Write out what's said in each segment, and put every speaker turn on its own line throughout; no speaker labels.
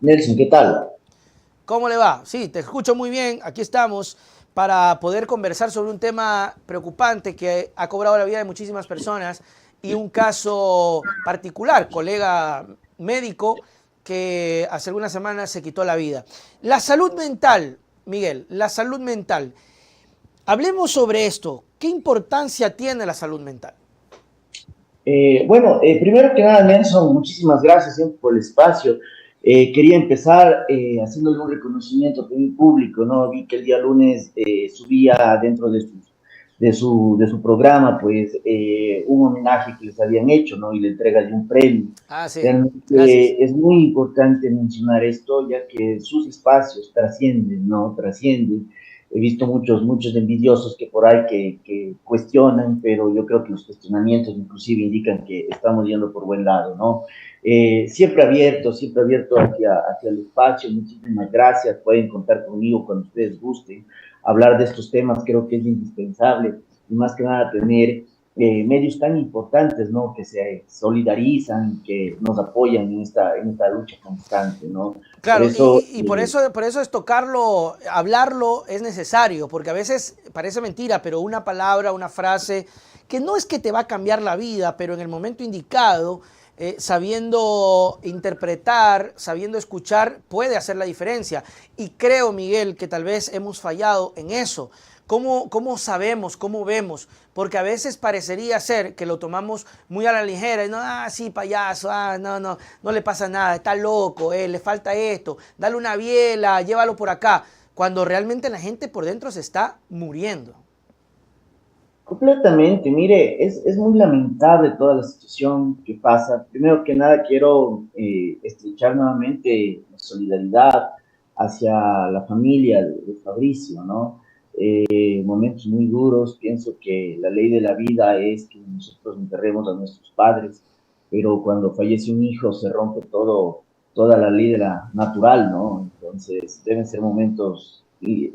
Nelson, ¿qué tal?
¿Cómo le va? Sí, te escucho muy bien. Aquí estamos para poder conversar sobre un tema preocupante que ha cobrado la vida de muchísimas personas y un caso particular, colega médico que hace algunas semanas se quitó la vida. La salud mental, Miguel, la salud mental. Hablemos sobre esto. ¿Qué importancia tiene la salud mental?
Primero que nada, Nelson, muchísimas gracias siempre por el espacio. Quería empezar haciéndole un reconocimiento a mi público, ¿no? Vi que el día lunes subía dentro de su programa, pues, un homenaje que les habían hecho, ¿no? Y la entrega de un premio.
Ah, sí, gracias.
Realmente es muy importante mencionar esto, ya que sus espacios trascienden, ¿no? Trascienden. He visto muchos envidiosos que por ahí que cuestionan, pero yo creo que los cuestionamientos inclusive indican que estamos yendo por buen lado, ¿no? Siempre abierto hacia el espacio. Muchísimas gracias. Pueden contar conmigo cuando ustedes gusten. Hablar de estos temas creo que es indispensable y más que nada tener medios tan importantes, ¿no? Que se solidarizan, que nos apoyan en esta lucha constante, ¿no? Por
Claro,
eso,
y por eso es tocarlo, hablarlo es necesario, porque a veces parece mentira, pero una palabra, una frase, que no es que te va a cambiar la vida, pero en el momento indicado, sabiendo interpretar, sabiendo escuchar, puede hacer la diferencia. Y creo, Miguel, que tal vez hemos fallado en eso. ¿Cómo sabemos, cómo vemos? Porque a veces parecería ser que lo tomamos muy a la ligera y no, sí, payaso, no le pasa nada, está loco, le falta esto, dale una biela, llévalo por acá, cuando realmente la gente por dentro se está muriendo.
completamente, mire, es muy lamentable toda la situación que pasa. Primero que nada, quiero estrechar nuevamente la solidaridad hacia la familia de Fabricio, ¿no? Momentos muy duros. Pienso que la ley de la vida es que nosotros enterremos a nuestros padres, pero cuando fallece un hijo se rompe toda la ley de la natural, ¿no? Entonces deben ser momentos de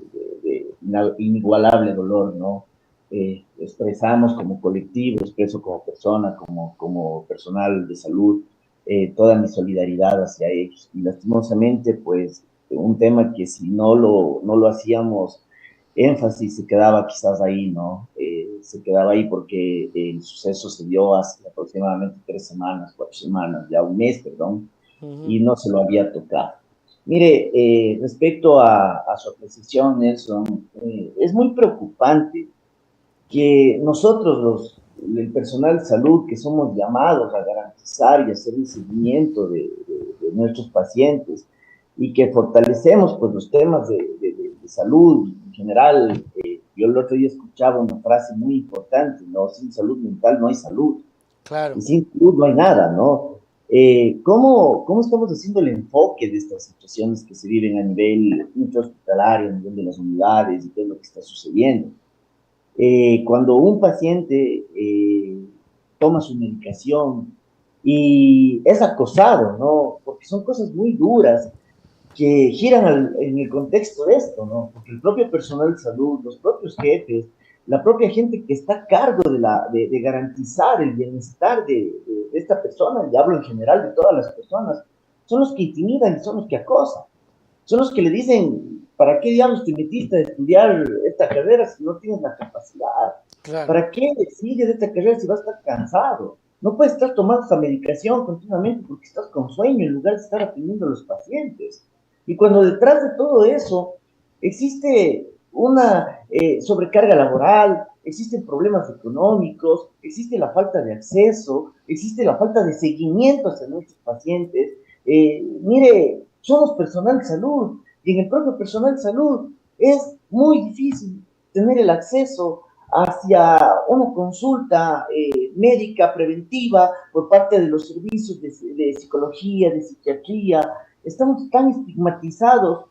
inigualable dolor, ¿no? Expresamos como colectivo, expreso como persona, como personal de salud, toda mi solidaridad hacia ellos. Y lastimosamente, pues, un tema que si no lo hacíamos énfasis, se quedaba quizás ahí, ¿no? Se quedaba ahí porque el suceso se dio hace aproximadamente 3 semanas, 4 semanas, ya un mes, perdón,
Uh -huh.
y no se lo había tocado. Mire, respecto a su apreciación, Nelson, es muy preocupante que nosotros, el personal de salud, que somos llamados a garantizar y hacer el seguimiento de nuestros pacientes y que fortalecemos pues, los temas de salud en general. Yo el otro día escuchaba una frase muy importante, ¿no? Sin salud mental no hay salud y
Claro.
sin salud no hay nada, ¿no? ¿Cómo estamos haciendo el enfoque de estas situaciones que se viven a nivel intrahospitalario, a nivel de las unidades y qué es lo que está sucediendo? Cuando un paciente toma su medicación y es acosado, ¿no? Porque son cosas muy duras que giran en el contexto de esto, ¿no? Porque el propio personal de salud, los propios jefes, la propia gente que está a cargo de garantizar el bienestar de esta persona, y hablo en general de todas las personas, son los que intimidan y son los que acosan. Son los que le dicen, ¿para qué diablos te metiste a estudiar esta carrera si no tienes la capacidad?
Claro.
¿Para qué sigues esta carrera si vas a estar cansado? No puedes estar tomando esa medicación continuamente porque estás con sueño en lugar de estar atendiendo a los pacientes. Y cuando detrás de todo eso existe una sobrecarga laboral, existen problemas económicos, existe la falta de acceso, existe la falta de seguimiento hacia nuestros pacientes. Mire, somos personal de salud y en el propio personal de salud es muy difícil tener el acceso hacia una consulta médica preventiva por parte de los servicios de psicología, de psiquiatría. Estamos tan estigmatizados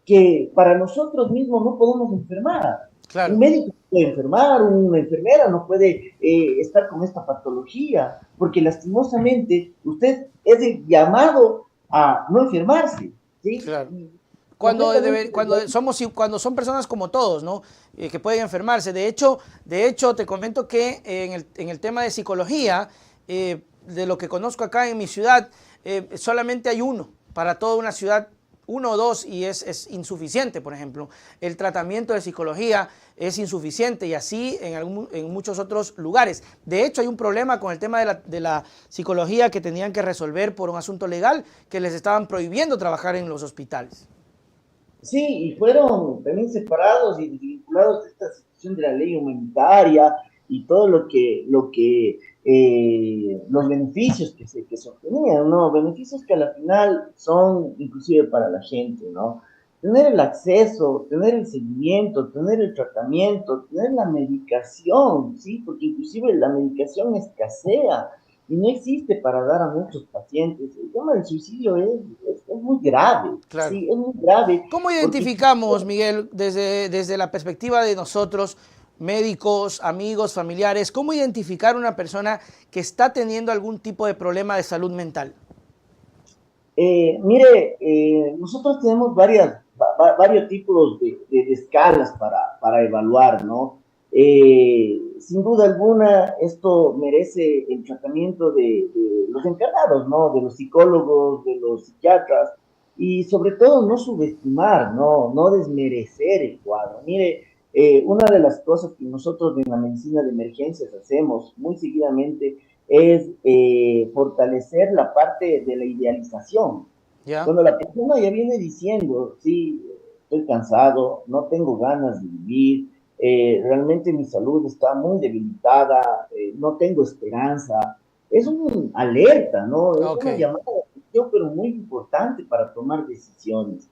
que para nosotros mismos no podemos enfermar. Un
Claro.
médico no puede enfermar, una enfermera no puede estar con esta patología, porque lastimosamente usted es el llamado a no enfermarse, ¿sí?
Claro.
Y completamente
Cuando son personas como todos, ¿no? Que pueden enfermarse. De hecho, te comento que en el tema de psicología, de lo que conozco acá en mi ciudad, solamente hay uno. para toda una ciudad, uno o dos, y es insuficiente, por ejemplo. El tratamiento de psicología es insuficiente y así en muchos otros lugares. De hecho, hay un problema con el tema de la psicología que tenían que resolver por un asunto legal, que les estaban prohibiendo trabajar en los hospitales.
Sí, y fueron también separados y desvinculados de esta situación de la ley humanitaria y todo los beneficios que se obtenían, ¿no? Beneficios que a la final son inclusive para la gente, ¿no? Tener el acceso, tener el seguimiento, tener el tratamiento, tener la medicación, ¿sí? Porque inclusive la medicación escasea y no existe para dar a muchos pacientes. El tema del suicidio es muy grave,
Claro.
sí, es muy grave,
¿Cómo
porque
identificamos, Miguel, desde la perspectiva de nosotros, médicos, amigos, familiares, cómo identificar una persona que está teniendo algún tipo de problema de salud mental?
mire, nosotros tenemos varios tipos de escalas para evaluar, ¿no? Sin duda alguna, esto merece el tratamiento de los encargados, ¿no? De los psicólogos, de los psiquiatras, y sobre todo no subestimar, no desmerecer el cuadro. Mire, una de las cosas que nosotros en la medicina de emergencias hacemos muy seguidamente es fortalecer la parte de la idealización.
¿Ya?
Cuando la persona ya viene diciendo, sí, estoy cansado, no tengo ganas de vivir, realmente mi salud está muy debilitada, no tengo esperanza, es una alerta, ¿no? Es
Ok.
una llamada de atención, pero muy importante para tomar decisiones.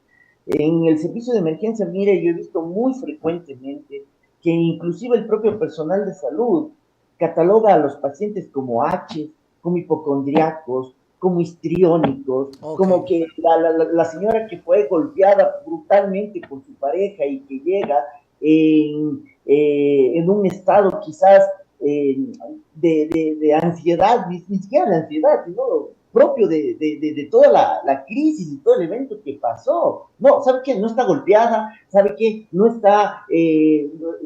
En el servicio de emergencia, mire, yo he visto muy frecuentemente que inclusive el propio personal de salud cataloga a los pacientes como H, como hipocondriacos, como histriónicos,
Ok.
como que la señora que fue golpeada brutalmente por su pareja y que llega en un estado quizás de ansiedad, ni siquiera de ansiedad, sino propio de toda la crisis y todo el evento que pasó. No, ¿sabe qué? No está golpeada, ¿sabe qué? No está,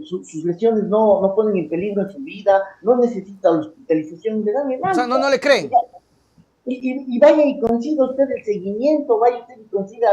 sus lesiones no ponen en peligro en su vida, no necesita hospitalización, le dan el
O sea,
alta.
no le creen.
Y vaya y consiga usted el seguimiento, vaya usted y consiga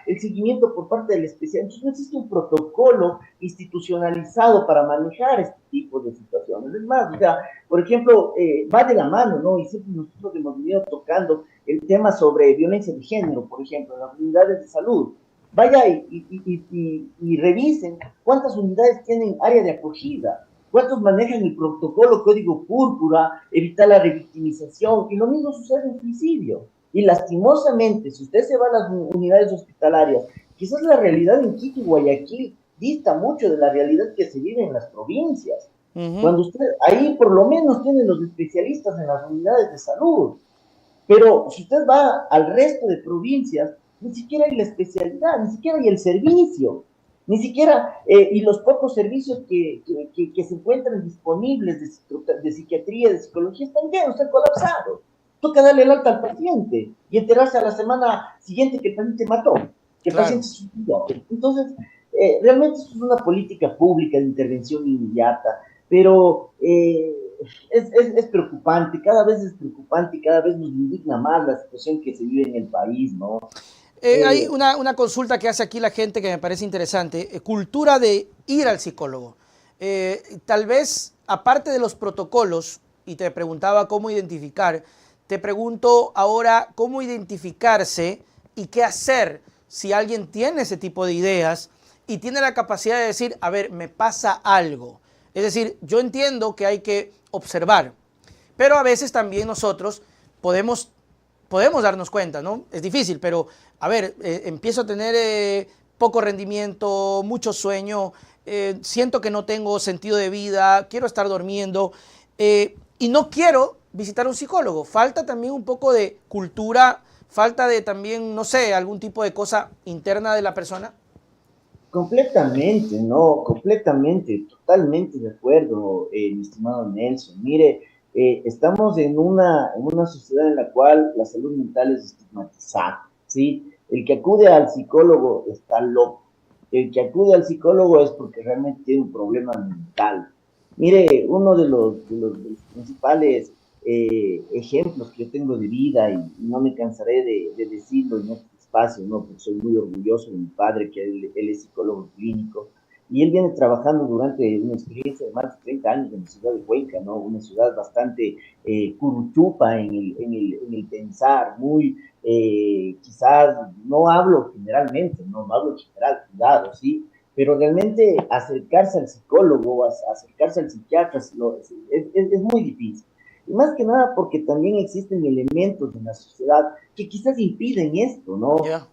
el seguimiento por parte del especialista. Entonces no existe un protocolo institucionalizado para manejar este tipo de situaciones. Es más, o sea, por ejemplo, va de la mano, ¿no? Y siempre nosotros hemos venido tocando el tema sobre violencia de género, por ejemplo, en las unidades de salud. Vaya y revisen cuántas unidades tienen área de acogida, cuántos manejan el protocolo código púrpura, evitar la revictimización, y lo mismo sucede en suicidio. Y lastimosamente, si usted se va a las unidades hospitalarias, quizás la realidad en Quito y Guayaquil dista mucho de la realidad que se vive en las provincias.
Uh -huh.
Cuando usted, ahí por lo menos tienen los especialistas en las unidades de salud, pero si usted va al resto de provincias, ni siquiera hay la especialidad, ni siquiera hay el servicio, ni siquiera, y los pocos servicios que se encuentran disponibles de psiquiatría, de psicología, están llenos, están colapsados. Toca darle el alta al paciente y enterarse a la semana siguiente que el paciente mató, que el
Claro.
paciente se suicidó. Entonces, realmente esto es una política pública de intervención inmediata, pero es preocupante, cada vez es preocupante y cada vez nos indigna más la situación que se vive en el país, ¿no?
Hay
Eh,
una consulta que hace aquí la gente que me parece interesante. Cultura de ir al psicólogo. Tal vez, aparte de los protocolos, y te preguntaba cómo identificar, te pregunto ahora cómo identificarse y qué hacer si alguien tiene ese tipo de ideas y tiene la capacidad de decir, a ver, me pasa algo. Es decir, yo entiendo que hay que observar, pero a veces también nosotros podemos darnos cuenta, ¿no? Es difícil, pero a ver, empiezo a tener poco rendimiento, mucho sueño, siento que no tengo sentido de vida, quiero estar durmiendo y no quiero visitar un psicólogo. Falta también un poco de cultura, falta de también, no sé, algún tipo de cosa interna de la persona.
Completamente, no, completamente, totalmente de acuerdo, mi estimado Nelson. Mire, estamos en una sociedad en la cual la salud mental es estigmatizada, ¿sí? El que acude al psicólogo está loco. El que acude al psicólogo es porque realmente tiene un problema mental. Mire, uno de los principales ejemplos que yo tengo de vida, y no me cansaré de decirlo en este espacio, ¿no? Porque soy muy orgulloso de mi padre, que él es psicólogo clínico, y él viene trabajando durante una experiencia de más de 30 años en la ciudad de Cuenca, ¿no? Una ciudad bastante curuchupa en el pensar, muy, quizás, no hablo generalmente, no hablo en general, cuidado, ¿sí? Pero realmente acercarse al psicólogo, acercarse al psiquiatra es muy difícil. Y más que nada porque también existen elementos en la sociedad que quizás impiden esto, ¿no?
Ya.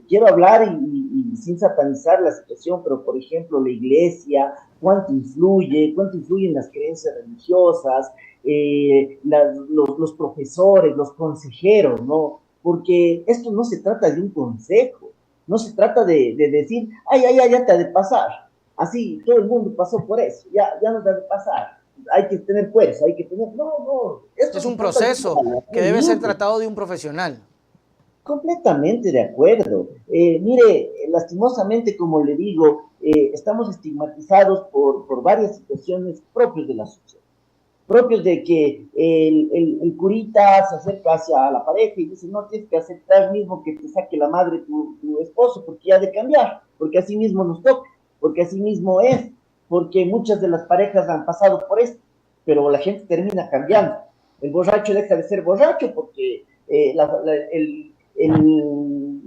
Quiero hablar y sin satanizar la situación, pero por ejemplo la iglesia, cuánto influyen las creencias religiosas, los profesores, los consejeros, ¿no? Porque esto no se trata de un consejo, no se trata de decir, ay, ay, ay, ya te ha de pasar. Así, todo el mundo pasó por eso, ya no te ha de pasar. Hay que tener fuerza, hay que tener... No, no, esto
Es
se
un
trata de
proceso
una
que
evaluación
debe ser
limpia.
tratado de un profesional.
Completamente de acuerdo. Mire, lastimosamente, como le digo, estamos estigmatizados por varias situaciones propias de la sociedad, propios de que el curita se acerca hacia la pareja y dice, no, tienes que aceptar mismo que te saque la madre tu esposo, porque ya ha de cambiar, porque así mismo nos toca, porque así mismo es, porque muchas de las parejas han pasado por esto, pero la gente termina cambiando. El borracho deja de ser borracho porque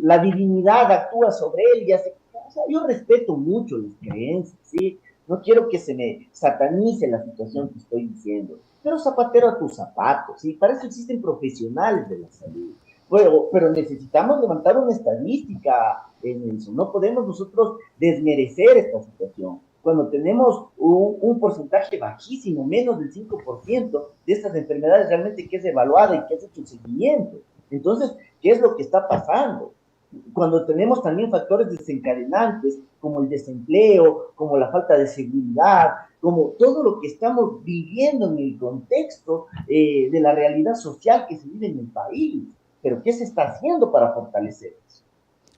la divinidad actúa sobre él y hace... O sea, yo respeto mucho las creencias, ¿sí? No quiero que se me satanice la situación que estoy diciendo, pero zapatero a tus zapatos, ¿sí? Para eso existen profesionales de la salud. Pero necesitamos levantar una estadística en eso. No podemos nosotros desmerecer esta situación. Cuando tenemos un porcentaje bajísimo, menos del 5% de estas enfermedades realmente que es evaluada y que es hecho un seguimiento. Entonces, ¿qué es lo que está pasando? Cuando tenemos también factores desencadenantes como el desempleo, como la falta de seguridad, como todo lo que estamos viviendo en el contexto de la realidad social que se vive en el país. Pero ¿qué se está haciendo para fortalecer eso?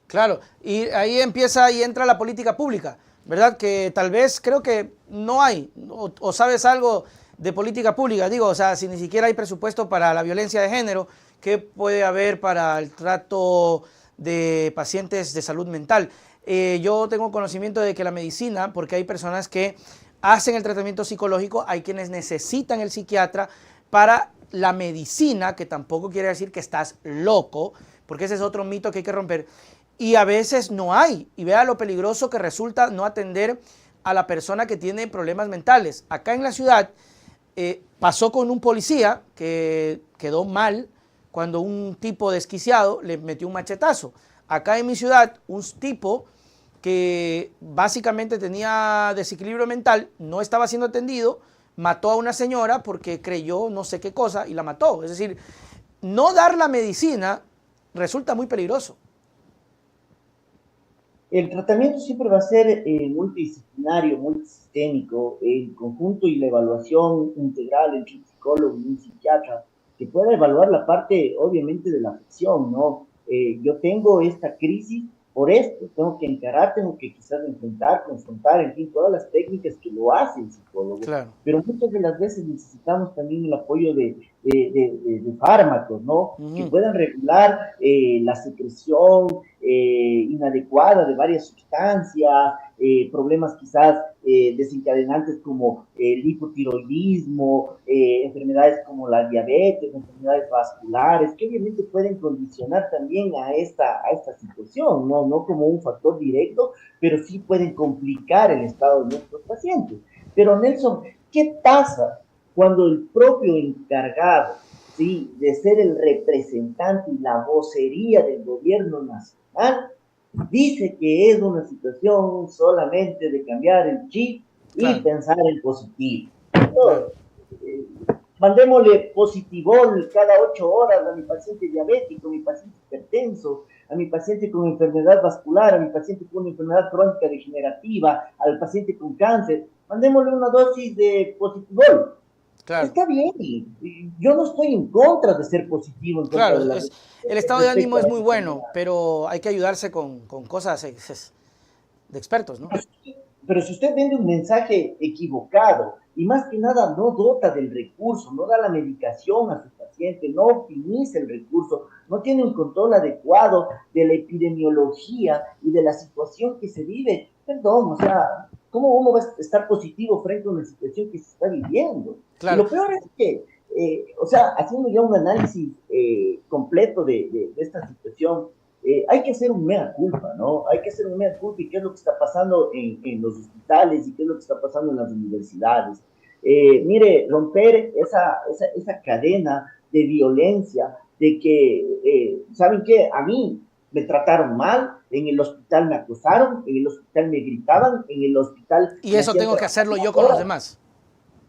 Claro, y ahí empieza y entra la política pública, ¿verdad? Que tal vez creo que no hay, o sabes algo de política pública, digo, o sea, si ni siquiera hay presupuesto para la violencia de género, ¿qué puede haber para el trato de pacientes de salud mental? Yo tengo conocimiento de que la medicina, porque hay personas que hacen el tratamiento psicológico, hay quienes necesitan el psiquiatra para la medicina, que tampoco quiere decir que estás loco, porque ese es otro mito que hay que romper. Y a veces no hay. Y vea lo peligroso que resulta no atender a la persona que tiene problemas mentales. Acá en la ciudad pasó con un policía que quedó mal cuando un tipo desquiciado le metió un machetazo. Acá en mi ciudad, un tipo que básicamente tenía desequilibrio mental, no estaba siendo atendido, mató a una señora porque creyó no sé qué cosa y la mató. Es decir, no dar la medicina resulta muy peligroso.
El tratamiento siempre va a ser multidisciplinario, multisistémico, el conjunto y la evaluación integral entre un psicólogo y un psiquiatra, que pueda evaluar la parte, obviamente, de la afección, ¿no? Yo tengo esta crisis por esto, tengo que encarar, tengo que quizás enfrentar, confrontar, en fin, todas las técnicas que lo hace el psicólogo,
Claro.
pero muchas de las veces necesitamos también el apoyo de fármacos, ¿no? Que
Ujú.
puedan regular la secreción inadecuada de varias sustancias, problemas quizás desencadenantes como el hipotiroidismo, enfermedades como la diabetes, enfermedades vasculares, que obviamente pueden condicionar también a esta situación, no como un factor directo, pero sí pueden complicar el estado de nuestros pacientes. Pero Nelson, ¿qué pasa cuando el propio encargado, ¿sí?, de ser el representante y la vocería del gobierno nacional dice que es una situación solamente de cambiar el chip y
Claro,
pensar en positivo?
claro.
Eh, Mandémosle positivol cada 8 horas a mi paciente diabético, a mi paciente hipertenso, a mi paciente con enfermedad vascular, a mi paciente con una enfermedad crónica degenerativa, al paciente con cáncer. Mandémosle una dosis de positivol.
Claro,
Está bien, yo no estoy en contra de ser positivo en contra
claro,
de la
el estado de ánimo
respecto a
es
las
muy bueno,
enfermedades.
pero hay que ayudarse con cosas de expertos, ¿no?
Pero si usted vende un mensaje equivocado y más que nada no dota del recurso, no da la medicación a su paciente, paciente, no optimiza el recurso, no tiene un control adecuado de la epidemiología y de la situación que se vive, perdón, o sea, ¿cómo uno va a estar positivo frente a una situación que se está viviendo? Y
Claro.
lo peor es que, o sea, haciendo ya un análisis completo de esta situación, hay que hacer un mea culpa, ¿no? Hay que hacer un mea culpa y qué es lo que está pasando en los hospitales y qué es lo que está pasando en las universidades. Mire, romper esa cadena de violencia, de que, ¿saben qué? A mí me trataron mal, en el hospital me acosaron, en el hospital me gritaban, en el hospital
Y
me
eso
hacían
tengo que
trabajar
hacerlo yo
más
con los
horas.
demás.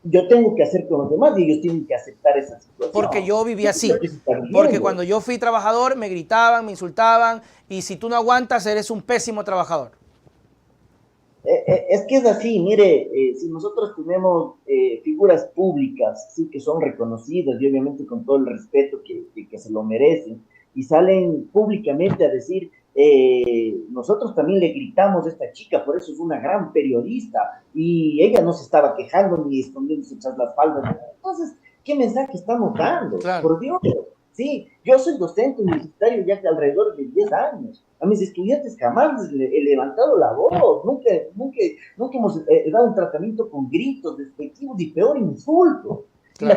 Yo tengo que hacer con los demás y ellos tienen que aceptar esa
Porque
situación.
yo viví
Eso es lo
así.
que se está
Porque
viviendo.
cuando yo fui trabajador me gritaban, me insultaban y si tú no aguantas eres un pésimo trabajador.
Es que es así, mire, si nosotros tenemos figuras públicas, sí, que son reconocidas y obviamente con todo el respeto que se lo merecen, y salen públicamente a decir, nosotros también le gritamos a esta chica, por eso es una gran periodista, y ella no se estaba quejando ni escondiéndose tras las faldas. Entonces, ¿qué mensaje estamos dando?
Claro.
Por Dios. Sí, yo soy docente universitario ya que alrededor de 10 años. A mis estudiantes jamás les he levantado la voz, nunca hemos dado un tratamiento con gritos despectivos y peor insultos.
Claro.
Y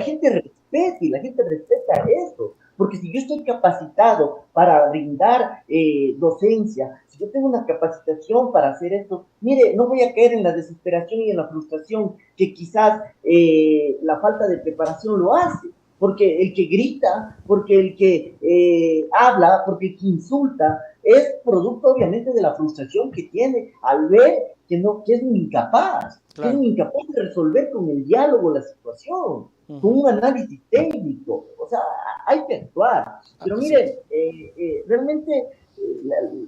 la gente respeta eso. Porque si yo estoy capacitado para brindar docencia, si yo tengo una capacitación para hacer esto, mire, no voy a caer en la desesperación y en la frustración que quizás la falta de preparación lo hace porque el que grita, porque el que habla, porque el que insulta, es producto obviamente de la frustración que tiene al ver que es un incapaz,
Claro.
de resolver con el diálogo la situación, con un análisis técnico. O sea, hay que actuar. Pero
Así es.
mire, realmente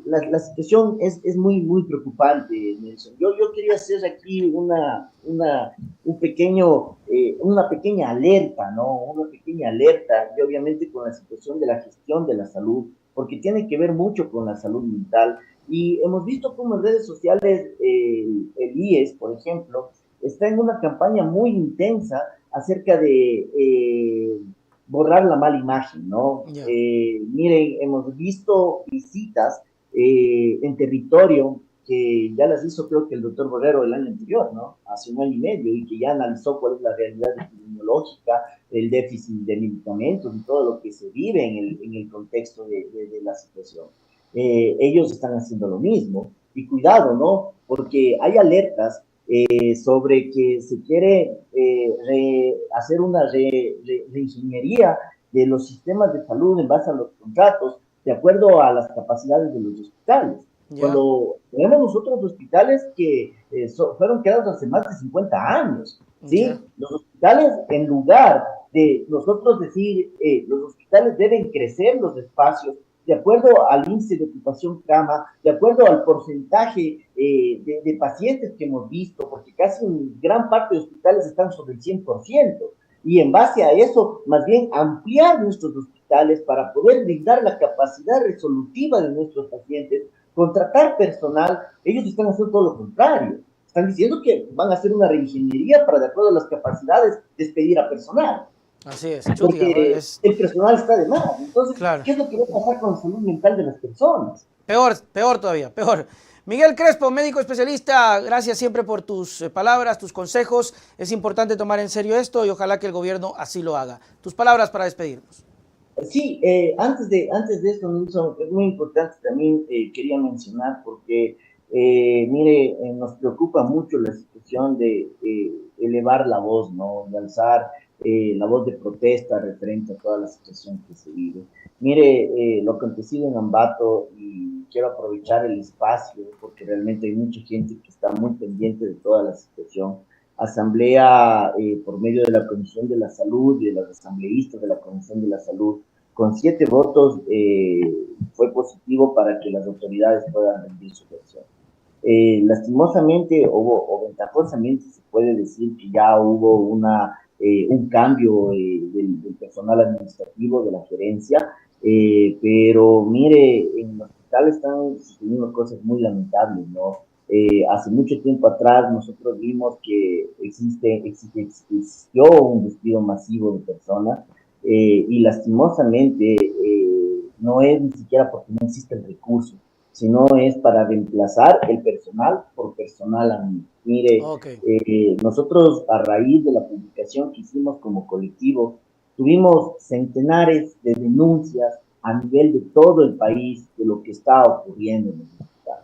la situación es muy preocupante, Nelson. Yo quería hacer aquí un pequeño, una pequeña alerta, ¿no? Una pequeña alerta, y obviamente con la situación de la gestión de la salud, porque tiene que ver mucho con la salud mental. Y hemos visto cómo en redes sociales el IES, por ejemplo, está en una campaña muy intensa acerca de borrar la mala imagen, ¿no?
Ya.
Miren, hemos visto visitas en territorio que ya las hizo creo que el doctor Borrero el año anterior, ¿no? Hace un año y medio, y que ya analizó cuál es la realidad epidemiológica, el déficit de medicamentos y todo lo que se vive en el contexto de la situación. Ellos están haciendo lo mismo. Y cuidado, ¿no? Porque hay alertas sobre que se quiere hacer una reingeniería de los sistemas de salud en base a los contratos, de acuerdo a las capacidades de los hospitales.
Ya.
Cuando tenemos nosotros hospitales que fueron creados hace más de 50 años,
Ya.
¿sí? Los hospitales, en lugar de nosotros decir, los hospitales deben crecer los espacios, de acuerdo al índice de ocupación cama, de acuerdo al porcentaje de pacientes que hemos visto, porque casi en gran parte de hospitales están sobre el 100%, y en base a eso, más bien ampliar nuestros hospitales para poder brindar la capacidad resolutiva de nuestros pacientes, contratar personal. Ellos están haciendo todo lo contrario. Están diciendo que van a hacer una reingeniería para, de acuerdo a las capacidades, despedir a personal,
Así es. Chuti,
porque el personal está de más. Entonces,
claro.
¿qué es lo que va a pasar con la salud mental de las personas?
Peor, peor todavía, peor. Miguel Crespo, médico especialista, gracias siempre por tus palabras, tus consejos. Es importante tomar en serio esto y ojalá que el gobierno así lo haga. Tus palabras para despedirnos.
Sí, antes de eso, Nilsson, es muy importante también, quería mencionar, porque, mire, nos preocupa mucho la situación de elevar la voz, ¿no? De alzar la voz de protesta referente a toda la situación que se vive. Mire, lo acontecido en Ambato, y quiero aprovechar el espacio, porque realmente hay mucha gente que está muy pendiente de toda la situación. Asamblea por medio de la Comisión de la Salud y de los asambleístas de la Comisión de la Salud, con 7 votos fue positivo para que las autoridades puedan rendir su versión. Lastimosamente o ventajosamente se puede decir que ya hubo un cambio del personal administrativo de la gerencia, pero mire, en el hospital están sucediendo cosas muy lamentables, ¿no? Hace mucho tiempo atrás nosotros vimos que existió un despido masivo de personas, y lastimosamente no es ni siquiera porque no existe el recurso, sino es para reemplazar el personal por personal a mí. Mire,
Ok.
nosotros a raíz de la publicación que hicimos como colectivo, tuvimos centenares de denuncias a nivel de todo el país de lo que está ocurriendo en el hospital.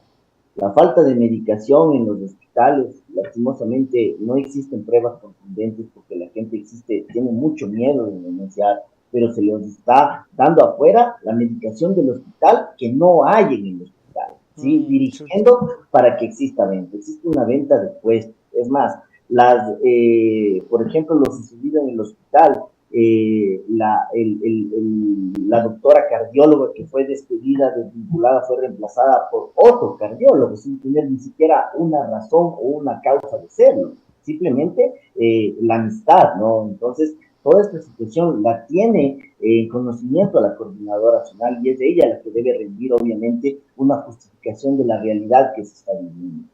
La falta de medicación en los hospitales, lastimosamente, no existen pruebas contundentes porque la gente tiene mucho miedo de denunciar, pero se les está dando afuera la medicación del hospital que no hay en el hospital, ¿sí?
Chuta.
Dirigiendo para que exista venta. Existe una venta de puestos. Es más, por ejemplo, lo sucedido en el hospital, la doctora cardióloga que fue despedida, desvinculada, fue reemplazada por otro cardiólogo, sin tener ni siquiera una razón o una causa de serlo, simplemente la amistad, ¿no? Entonces, toda esta situación la tiene en conocimiento a la coordinadora nacional y es ella la que debe rendir, obviamente, una justificación de la realidad que se está viviendo.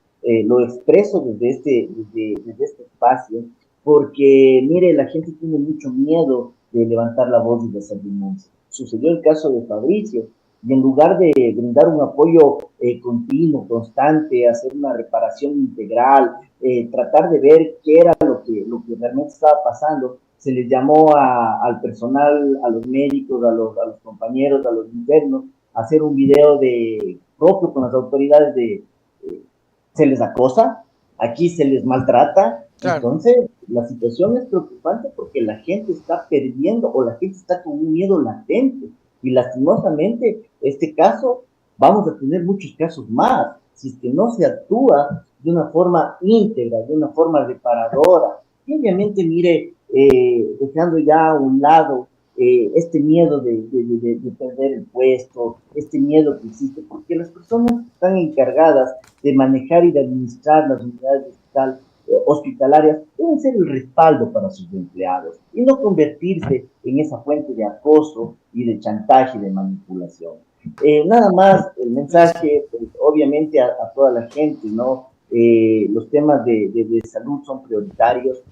Lo expreso desde este espacio porque, mire, la gente tiene mucho miedo de levantar la voz y de hacer denuncia. Sucedió el caso de Fabricio, y en lugar de brindar un apoyo continuo, constante, hacer una reparación integral, tratar de ver qué era lo que realmente estaba pasando, se les llamó al personal, a los médicos, a los compañeros, a los internos, a hacer un video propio con las autoridades se les acosa, aquí se les maltrata,
Claro.
entonces la situación es preocupante porque la gente está perdiendo o la gente está con un miedo latente y lastimosamente este caso vamos a tener muchos casos más si es que no se actúa de una forma íntegra, de una forma reparadora. Y obviamente, mire, dejando ya a un lado este miedo de perder el puesto, este miedo que existe, porque las personas que están encargadas de manejar y de administrar las unidades hospitalarias deben ser el respaldo para sus empleados y no convertirse en esa fuente de acoso y de chantaje y de manipulación. Nada más el
Listo.
mensaje, pues, obviamente a toda la gente, ¿no? Los temas de salud son prioritarios,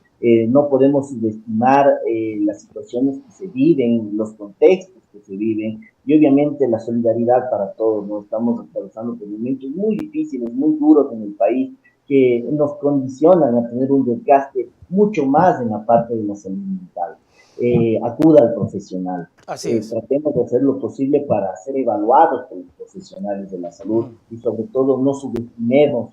no podemos subestimar las situaciones que se viven, los contextos que se viven y obviamente la solidaridad para todos, ¿no? Estamos atravesando por momentos muy difíciles, muy duros en el país que nos condicionan a tener un desgaste mucho más en la parte de la salud mental. Acuda al profesional.
Así es.
Tratemos de hacer lo posible para ser evaluados por los profesionales de la salud y sobre todo no subestimemos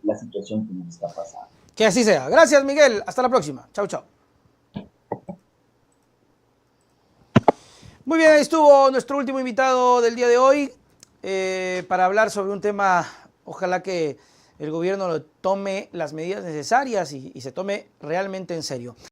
la situación que nos está pasando.
Que así sea. Gracias, Miguel. Hasta la próxima. Chau, chau. Muy bien, ahí estuvo nuestro último invitado del día de hoy para hablar sobre un tema, ojalá que el gobierno lo tome las medidas necesarias y se tome realmente en serio.